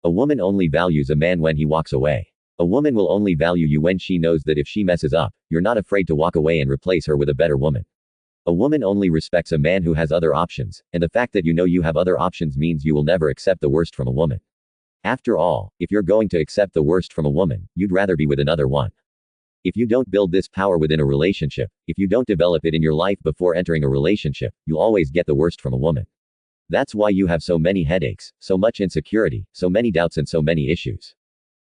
A woman only values a man when he walks away. A woman will only value you when she knows that if she messes up, you're not afraid to walk away and replace her with a better woman. A woman only respects a man who has other options, and the fact that you know you have other options means you will never accept the worst from a woman. After all, if you're going to accept the worst from a woman, you'd rather be with another one. If you don't build this power within a relationship, if you don't develop it in your life before entering a relationship, you'll always get the worst from a woman. That's why you have so many headaches, so much insecurity, so many doubts and so many issues.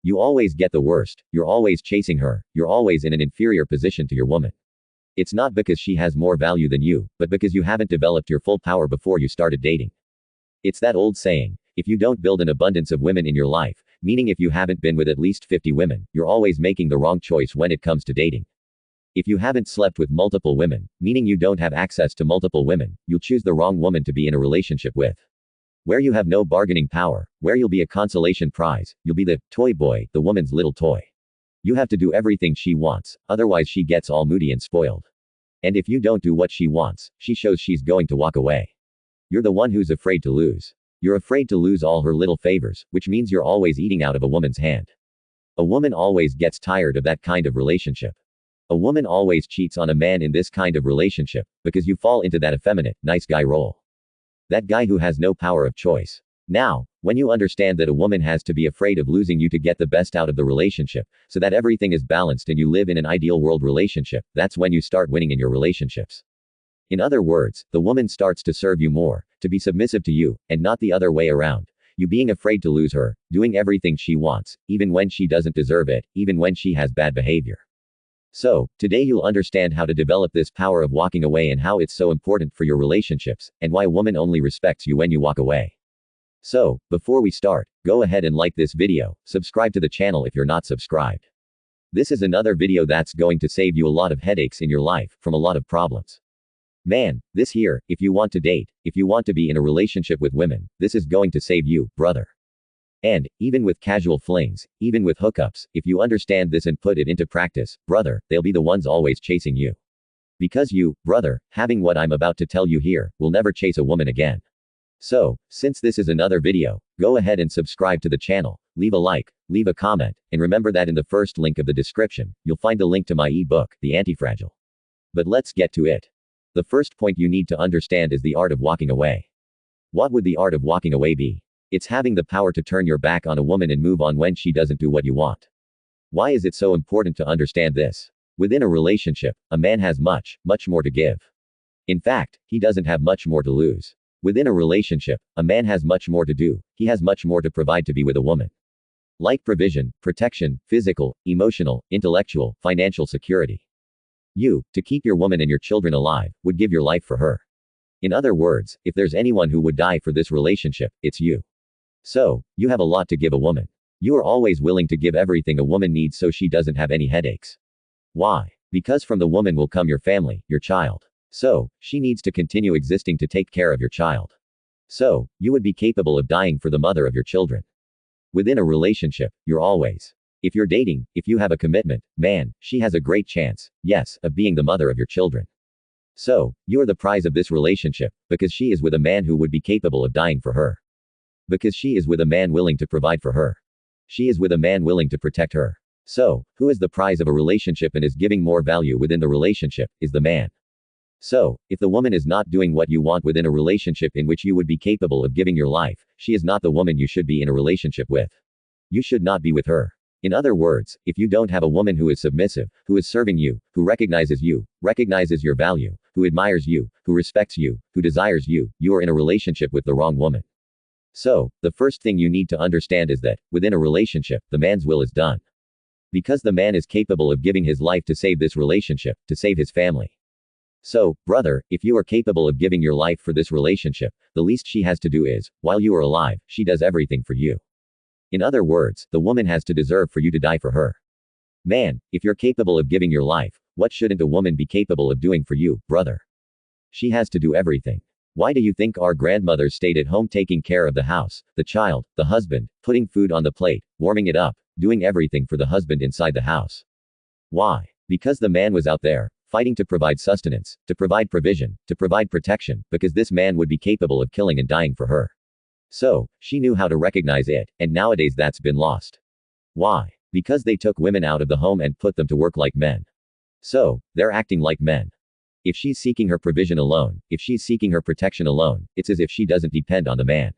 You always get the worst, you're always chasing her, you're always in an inferior position to your woman. It's not because she has more value than you, but because you haven't developed your full power before you started dating. It's that old saying, if you don't build an abundance of women in your life, meaning if you haven't been with at least 50 women, you're always making the wrong choice when it comes to dating. If you haven't slept with multiple women, meaning you don't have access to multiple women, you'll choose the wrong woman to be in a relationship with. Where you have no bargaining power, where you'll be a consolation prize, you'll be the toy boy, the woman's little toy. You have to do everything she wants, otherwise she gets all moody and spoiled. And if you don't do what she wants, she shows she's going to walk away. You're the one who's afraid to lose. You're afraid to lose all her little favors, which means you're always eating out of a woman's hand. A woman always gets tired of that kind of relationship. A woman always cheats on a man in this kind of relationship, because you fall into that effeminate, nice guy role. That guy who has no power of choice. Now, when you understand that a woman has to be afraid of losing you to get the best out of the relationship, so that everything is balanced and you live in an ideal world relationship, that's when you start winning in your relationships. In other words, the woman starts to serve you more, to be submissive to you, and not the other way around. You being afraid to lose her, doing everything she wants, even when she doesn't deserve it, even when she has bad behavior. So, today you'll understand how to develop this power of walking away and how it's so important for your relationships, and why a woman only respects you when you walk away. So, before we start, go ahead and like this video, subscribe to the channel if you're not subscribed. This is another video that's going to save you a lot of headaches in your life, from a lot of problems. Man, this here, if you want to date, if you want to be in a relationship with women, this is going to save you, brother. And, even with casual flings, even with hookups, if you understand this and put it into practice, brother, they'll be the ones always chasing you. Because you, brother, having what I'm about to tell you here, will never chase a woman again. So, since this is another video, go ahead and subscribe to the channel, leave a like, leave a comment, and remember that in the first link of the description, you'll find the link to my ebook, The Antifragile. But let's get to it. The first point you need to understand is the art of walking away. What would the art of walking away be? It's having the power to turn your back on a woman and move on when she doesn't do what you want. Why is it so important to understand this? Within a relationship, a man has much, much more to give. In fact, he doesn't have much more to lose. Within a relationship, a man has much more to do, he has much more to provide to be with a woman. Like provision, protection, physical, emotional, intellectual, financial security. You, to keep your woman and your children alive, would give your life for her. In other words, if there's anyone who would die for this relationship, it's you. So, you have a lot to give a woman. You are always willing to give everything a woman needs so she doesn't have any headaches. Why? Because from the woman will come your family, your child. So, she needs to continue existing to take care of your child. So, you would be capable of dying for the mother of your children. Within a relationship, you're always. If you're dating, if you have a commitment, man, she has a great chance, yes, of being the mother of your children. So, you're the prize of this relationship, because she is with a man who would be capable of dying for her. Because she is with a man willing to provide for her. She is with a man willing to protect her. So, who is the prize of a relationship and is giving more value within the relationship, is the man. So, if the woman is not doing what you want within a relationship in which you would be capable of giving your life, she is not the woman you should be in a relationship with. You should not be with her. In other words, if you don't have a woman who is submissive, who is serving you, who recognizes your value, who admires you, who respects you, who desires you, you are in a relationship with the wrong woman. So, the first thing you need to understand is that, within a relationship, the man's will is done. Because the man is capable of giving his life to save this relationship, to save his family. So, brother, if you are capable of giving your life for this relationship, the least she has to do is, while you are alive, she does everything for you. In other words, the woman has to deserve for you to die for her. Man, if you're capable of giving your life, what shouldn't a woman be capable of doing for you, brother? She has to do everything. Why do you think our grandmothers stayed at home taking care of the house, the child, the husband, putting food on the plate, warming it up, doing everything for the husband inside the house? Why? Because the man was out there, fighting to provide sustenance, to provide provision, to provide protection, because this man would be capable of killing and dying for her. So, she knew how to recognize it, and nowadays that's been lost. Why? Because they took women out of the home and put them to work like men. So, they're acting like men. If she's seeking her provision alone, if she's seeking her protection alone, it's as if she doesn't depend on the man.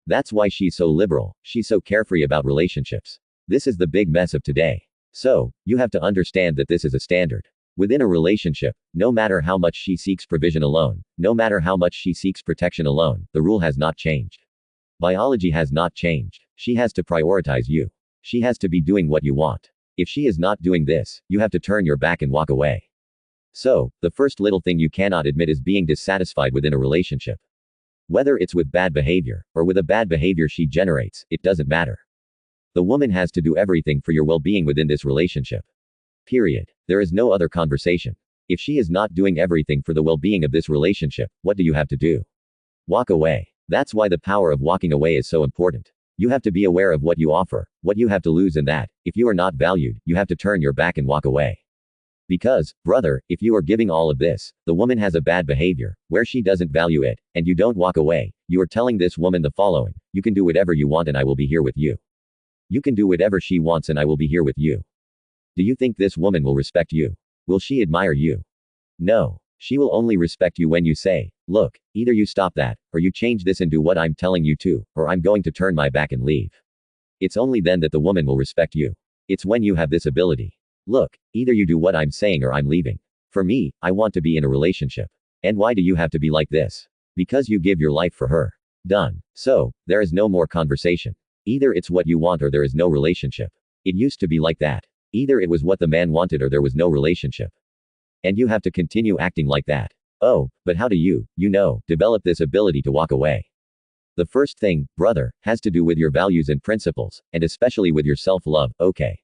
That's why she's so liberal, she's so carefree about relationships. This is the big mess of today. So, you have to understand that this is a standard. Within a relationship, no matter how much she seeks provision alone, no matter how much she seeks protection alone, the rule has not changed. Biology has not changed. She has to prioritize you. She has to be doing what you want. If she is not doing this, you have to turn your back and walk away. So, the first little thing you cannot admit is being dissatisfied within a relationship. Whether it's with bad behavior, or with a bad behavior she generates, it doesn't matter. The woman has to do everything for your well-being within this relationship. Period. There is no other conversation. If she is not doing everything for the well-being of this relationship, what do you have to do? Walk away. That's why the power of walking away is so important. You have to be aware of what you offer, what you have to lose in that. If you are not valued, you have to turn your back and walk away. Because, brother, if you are giving all of this, the woman has a bad behavior, where she doesn't value it, and you don't walk away, you are telling this woman the following: you can do whatever you want and I will be here with you. You can do whatever she wants and I will be here with you. Do you think this woman will respect you? Will she admire you? No. She will only respect you when you say, look, either you stop that, or you change this and do what I'm telling you to, or I'm going to turn my back and leave. It's only then that the woman will respect you. It's when you have this ability. Look, either you do what I'm saying or I'm leaving. For me, I want to be in a relationship. And why do you have to be like this? Because you give your life for her. Done. So, there is no more conversation. Either it's what you want or there is no relationship. It used to be like that. Either it was what the man wanted or there was no relationship. And you have to continue acting like that. Oh, but how do you, develop this ability to walk away? The first thing, brother, has to do with your values and principles, and especially with your self-love, okay?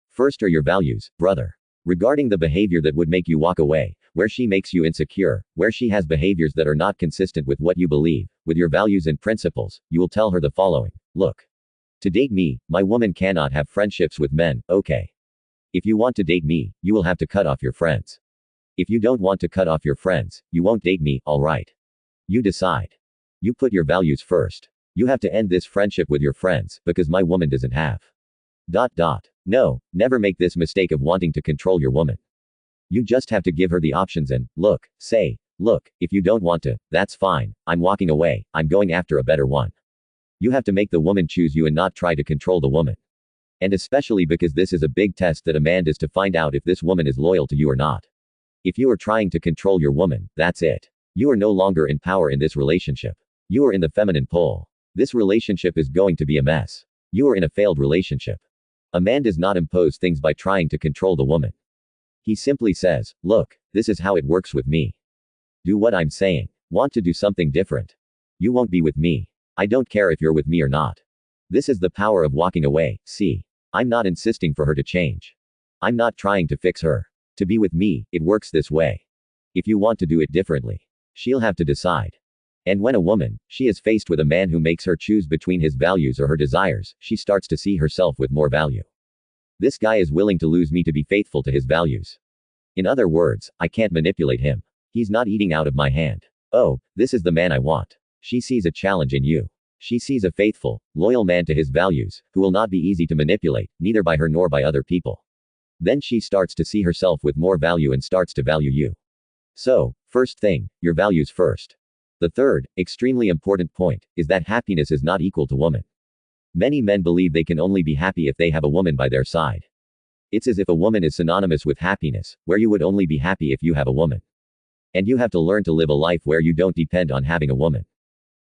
First are your values, brother. Regarding the behavior that would make you walk away, where she makes you insecure, where she has behaviors that are not consistent with what you believe, with your values and principles, you will tell her the following: look, to date me, my woman cannot have friendships with men, okay? If you want to date me, you will have to cut off your friends. If you don't want to cut off your friends, you won't date me, alright? You decide. You put your values first. You have to end this friendship with your friends, because my woman doesn't have. No, never make this mistake of wanting to control your woman. You just have to give her the options and, say, look, if you don't want to, that's fine, I'm walking away, I'm going after a better one. You have to make the woman choose you and not try to control the woman. And especially because this is a big test that a man does to find out if this woman is loyal to you or not. If you are trying to control your woman, that's it. You are no longer in power in this relationship. You are in the feminine pole. This relationship is going to be a mess. You are in a failed relationship. A man does not impose things by trying to control the woman. He simply says, look, this is how it works with me. Do what I'm saying. Want to do something different? You won't be with me. I don't care if you're with me or not. This is the power of walking away. See, I'm not insisting for her to change. I'm not trying to fix her. To be with me, it works this way. If you want to do it differently, she'll have to decide. And when a woman, she is faced with a man who makes her choose between his values or her desires, she starts to see herself with more value. This guy is willing to lose me to be faithful to his values. In other words, I can't manipulate him. He's not eating out of my hand. Oh, this is the man I want. She sees a challenge in you. She sees a faithful, loyal man to his values, who will not be easy to manipulate, neither by her nor by other people. Then she starts to see herself with more value and starts to value you. So, first thing, your values first. The third, extremely important point, is that happiness is not equal to woman. Many men believe they can only be happy if they have a woman by their side. It's as if a woman is synonymous with happiness, where you would only be happy if you have a woman. And you have to learn to live a life where you don't depend on having a woman.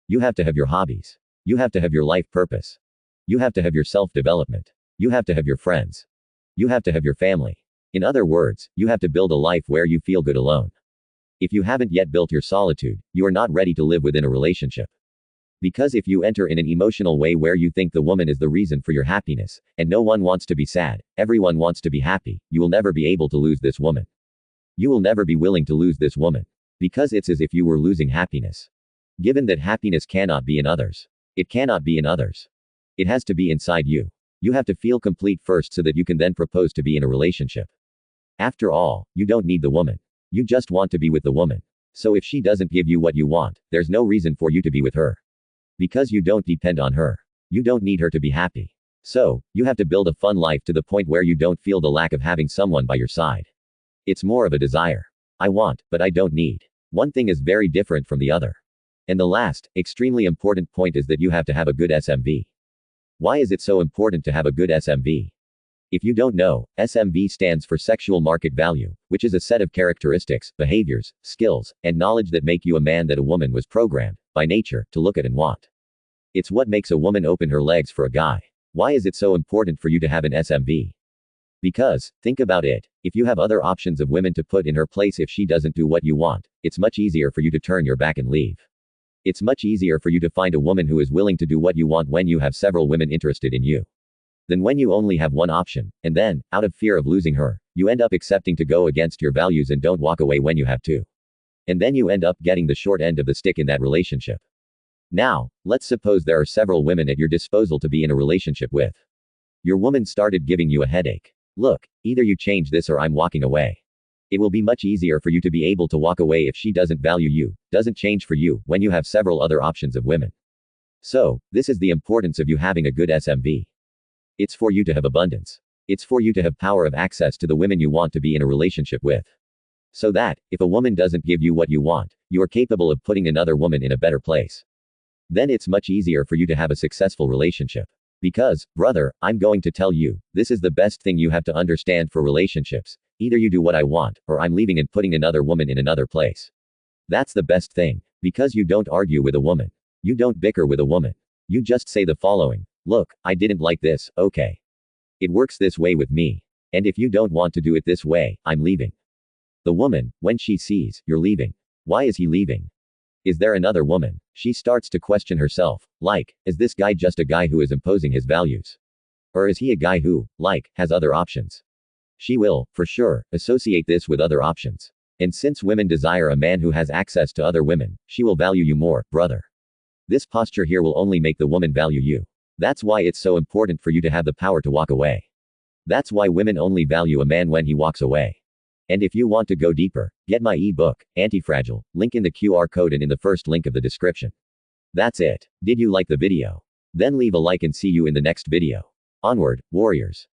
You have to have your hobbies. You have to have your life purpose. You have to have your self-development. You have to have your friends. You have to have your family. In other words, you have to build a life where you feel good alone. If you haven't yet built your solitude, you are not ready to live within a relationship. Because if you enter in an emotional way where you think the woman is the reason for your happiness, and no one wants to be sad, everyone wants to be happy, you will never be able to lose this woman. You will never be willing to lose this woman. Because it's as if you were losing happiness. Given that happiness cannot be in others. It cannot be in others. It has to be inside you. You have to feel complete first so that you can then propose to be in a relationship. After all, you don't need the woman. You just want to be with the woman. So if she doesn't give you what you want, there's no reason for you to be with her. Because you don't depend on her. You don't need her to be happy. So, you have to build a fun life to the point where you don't feel the lack of having someone by your side. It's more of a desire. I want, but I don't need. One thing is very different from the other. And the last, extremely important point is that you have to have a good SMV. Why is it so important to have a good SMV? If you don't know, SMV stands for sexual market value, which is a set of characteristics, behaviors, skills, and knowledge that make you a man that a woman was programmed, by nature, to look at and want. It's what makes a woman open her legs for a guy. Why is it so important for you to have an SMV? Because, think about it, if you have other options of women to put in her place if she doesn't do what you want, it's much easier for you to turn your back and leave. It's much easier for you to find a woman who is willing to do what you want when you have several women interested in you, than when you only have one option, and then, out of fear of losing her, you end up accepting to go against your values and don't walk away when you have to. And then you end up getting the short end of the stick in that relationship. Now, let's suppose there are several women at your disposal to be in a relationship with. Your woman started giving you a headache. Look, either you change this or I'm walking away. It will be much easier for you to be able to walk away if she doesn't value you, doesn't change for you, when you have several other options of women. So, this is the importance of you having a good SMV. It's for you to have abundance. It's for you to have power of access to the women you want to be in a relationship with. So that, if a woman doesn't give you what you want, you are capable of putting another woman in a better place. Then it's much easier for you to have a successful relationship. Because, brother, I'm going to tell you, this is the best thing you have to understand for relationships. Either you do what I want, or I'm leaving and putting another woman in another place. That's the best thing. Because you don't argue with a woman. You don't bicker with a woman. You just say the following: look, I didn't like this, okay. It works this way with me. And if you don't want to do it this way, I'm leaving. The woman, when she sees you're leaving. Why is he leaving? Is there another woman? She starts to question herself, like, is this guy just a guy who is imposing his values? Or is he a guy who, like, has other options? She will, for sure, associate this with other options. And since women desire a man who has access to other women, she will value you more, brother. This posture here will only make the woman value you. That's why it's so important for you to have the power to walk away. That's why women only value a man when he walks away. And if you want to go deeper, get my e-book, Antifragile, link in the QR code and in the first link of the description. That's it. Did you like the video? Then leave a like and see you in the next video. Onward, warriors.